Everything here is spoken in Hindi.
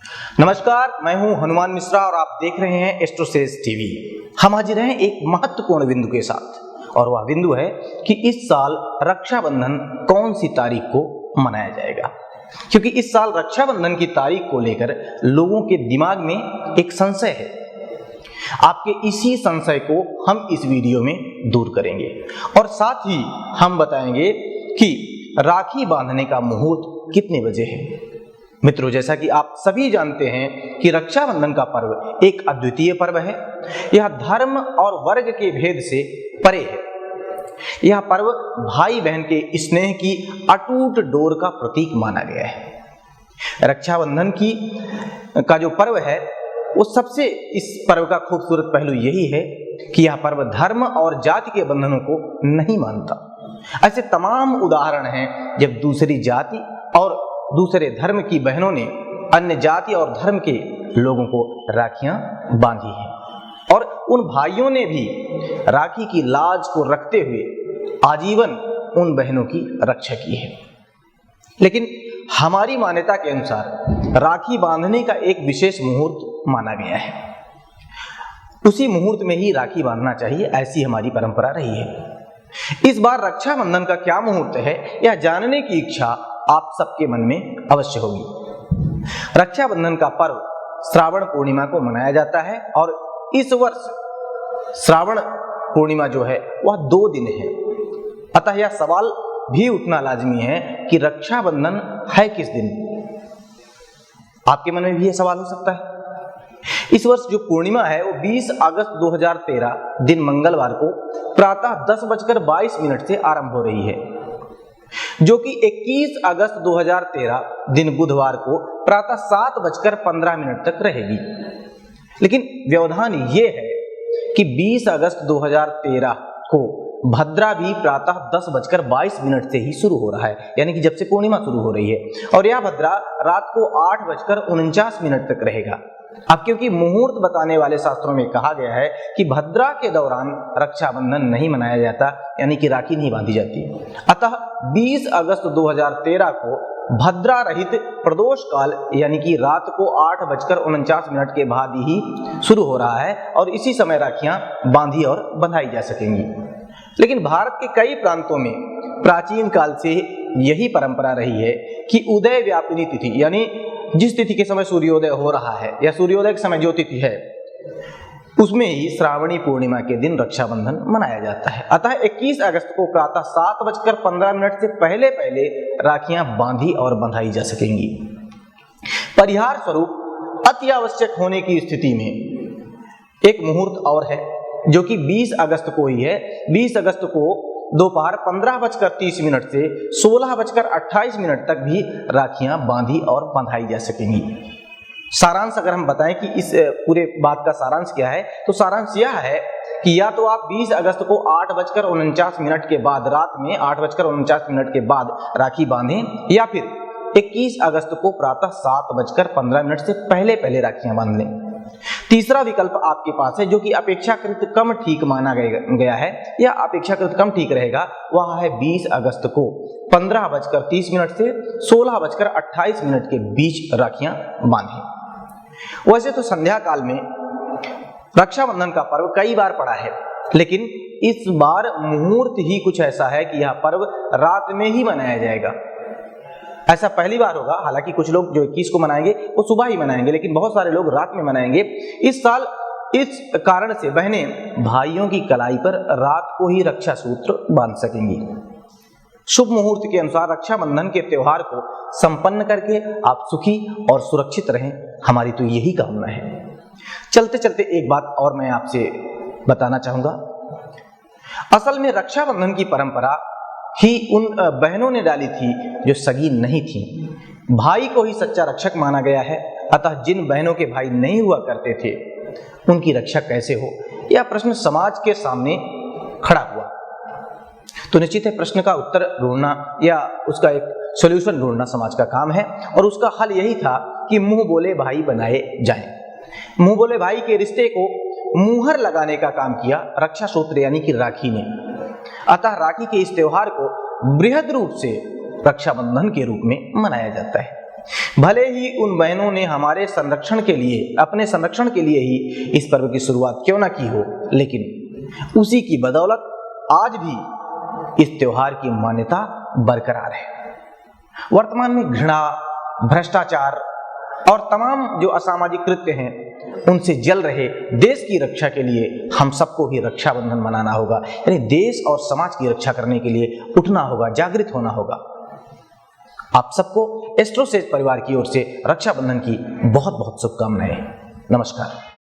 नमस्कार, मैं हूं हनुमान मिश्रा और आप देख रहे हैं एस्ट्रोसेज टीवी। हम हाजिर हैं एक महत्वपूर्ण बिंदु के साथ और वह बिंदु है कि इस साल रक्षाबंधन कौन सी तारीख को मनाया जाएगा, क्योंकि इस साल रक्षाबंधन की तारीख को लेकर लोगों के दिमाग में एक संशय है। आपके इसी संशय को हम इस वीडियो में दूर करेंगे और साथ ही हम बताएंगे कि राखी बांधने का मुहूर्त कितने बजे है। मित्रों, जैसा कि आप सभी जानते हैं कि रक्षाबंधन का पर्व एक अद्वितीय पर्व है। यह धर्म और वर्ग के भेद से परे है। यह पर्व भाई बहन के स्नेह की अटूट डोर का प्रतीक माना गया है। रक्षाबंधन का जो पर्व है वो सबसे इस पर्व का खूबसूरत पहलू यही है कि यह पर्व धर्म और जाति के बंधनों को नहीं मानता। ऐसे तमाम उदाहरण हैं जब दूसरी जाति और दूसरे धर्म की बहनों ने अन्य जाति और धर्म के लोगों को राखियां बांधी हैं और उन भाइयों ने भी राखी की लाज को रखते हुए आजीवन उन बहनों की रक्षा की है। लेकिन हमारी मान्यता के अनुसार राखी बांधने का एक विशेष मुहूर्त माना गया है। उसी मुहूर्त में ही राखी बांधना चाहिए, ऐसी हमारी परंपरा रही है। इस बार रक्षाबंधन का क्या मुहूर्त है, यह जानने की इच्छा आप सबके मन में अवश्य होगी। रक्षाबंधन का पर्व श्रावण पूर्णिमा को मनाया जाता है और इस वर्ष श्रावण पूर्णिमा जो है वह 2 दिन है। अतः यह सवाल भी उठना लाजमी है कि रक्षाबंधन है किस दिन। आपके मन में भी यह सवाल हो सकता है। इस वर्ष जो पूर्णिमा है वो 20 अगस्त 2013 दिन मंगलवार को प्रातः 10:22 से आरंभ हो रही है, जो कि 21 अगस्त 2013 दिन बुधवार को प्रातः 7:15 तक रहेगी। लेकिन व्यवधान ये है कि 20 अगस्त 2013 को भद्रा भी प्रातः 10:22 से ही शुरू हो रहा है, यानी कि जब से पूर्णिमा शुरू हो रही है, और यह भद्रा रात को 8:49 तक रहेगा। अब क्योंकि मुहूर्त बताने वाले शास्त्रों में कहा गया है कि भद्रा के दौरान रक्षाबंधन नहीं मनाया जाता, यानी कि राखी नहीं बांधी जाती, अतः 20 अगस्त 2013 को भद्रा रहित प्रदोष काल यानी कि रात को 8:49 के बाद ही शुरू हो रहा है और इसी समय राखियां बांधी और बंधाई जा सकेंगी। लेकिन भारत के कई प्रांतों में प्राचीन काल से यही परंपरा रही है कि उदय व्यापिनी तिथि, यानी जिस तिथि के समय सूर्योदय हो रहा है या सूर्योदय के समय जो तिथि है उसमें ही श्रावणी पूर्णिमा के दिन रक्षाबंधन मनाया जाता है। अतः 21 अगस्त को प्रातः 7:15 से पहले राखियां बांधी और बंधाई जा सकेंगी। परिहार स्वरूप अति आवश्यक होने की स्थिति में एक मुहूर्त और है जो कि 20 अगस्त को ही है। 20 अगस्त को दोपहर 15:30 से 16:28 तक भी राखियां बांधी और बंधाई जा सकेंगी। सारांश अगर हम बताएं कि इस पूरे बात का सारांश क्या है, तो सारांश यह है कि या तो आप 20 अगस्त को 8:49 के बाद, रात में 8:49 के बाद राखी बांधें, या फिर 21 अगस्त को प्रातः 7:15 से पहले राखियां बांध लें। तीसरा विकल्प आपके पास है जो कि अपेक्षाकृत कम ठीक माना गया है, या अपेक्षाकृत कम ठीक रहेगा, वह है 20 अगस्त को 15:30 से 16:28 के बीच राखियां बांधें। वैसे तो संध्या काल में रक्षाबंधन का पर्व कई बार पड़ा है, लेकिन इस बार मुहूर्त ही कुछ ऐसा है कि यह पर्व रात में ही मनाया जाएगा। ऐसा पहली बार होगा। हालांकि कुछ लोग जो 21 को मनाएंगे वो सुबह ही मनाएंगे, लेकिन बहुत सारे लोग रात में मनाएंगे। इस साल इस कारण से बहनें भाइयों की कलाई पर रात को ही रक्षा सूत्र बांध सकेंगी। शुभ मुहूर्त के अनुसार रक्षाबंधन के त्योहार को संपन्न करके आप सुखी और सुरक्षित रहें, हमारी तो यही कामना है। चलते चलते एक बात और मैं आपसे बताना चाहूंगा। असल में रक्षाबंधन की परंपरा ही उन बहनों ने डाली थी जो सगी नहीं थी। भाई को ही सच्चा रक्षक माना गया है, अतः जिन बहनों के भाई नहीं हुआ करते थे उनकी रक्षा कैसे हो, यह प्रश्न समाज के सामने खड़ा हुआ। तो निश्चित है प्रश्न का उत्तर ढूंढना या उसका एक सॉल्यूशन ढूंढना समाज का काम है, और उसका हल यही था कि मुंह बोले भाई बनाए जाएं। मुंह बोले भाई के रिश्ते को मुहर लगाने का काम किया रक्षा सूत्र यानी कि राखी ने। अतः राखी के इस त्योहार को बृहद रूप से रक्षाबंधन के रूप में मनाया जाता है। भले ही उन बहनों ने हमारे संरक्षण के लिए, अपने संरक्षण के लिए ही इस पर्व की शुरुआत क्यों ना की हो, लेकिन उसी की बदौलत आज भी इस त्योहार की मान्यता बरकरार है। वर्तमान में घृणा, भ्रष्टाचार और तमाम जो असामाजिक कृत्य हैं उनसे जल रहे देश की रक्षा के लिए हम सबको भी रक्षाबंधन मनाना होगा, यानी देश और समाज की रक्षा करने के लिए उठना होगा, जागृत होना होगा। आप सबको एस्ट्रोसेज परिवार की ओर से रक्षाबंधन की बहुत बहुत शुभकामनाएं। नमस्कार।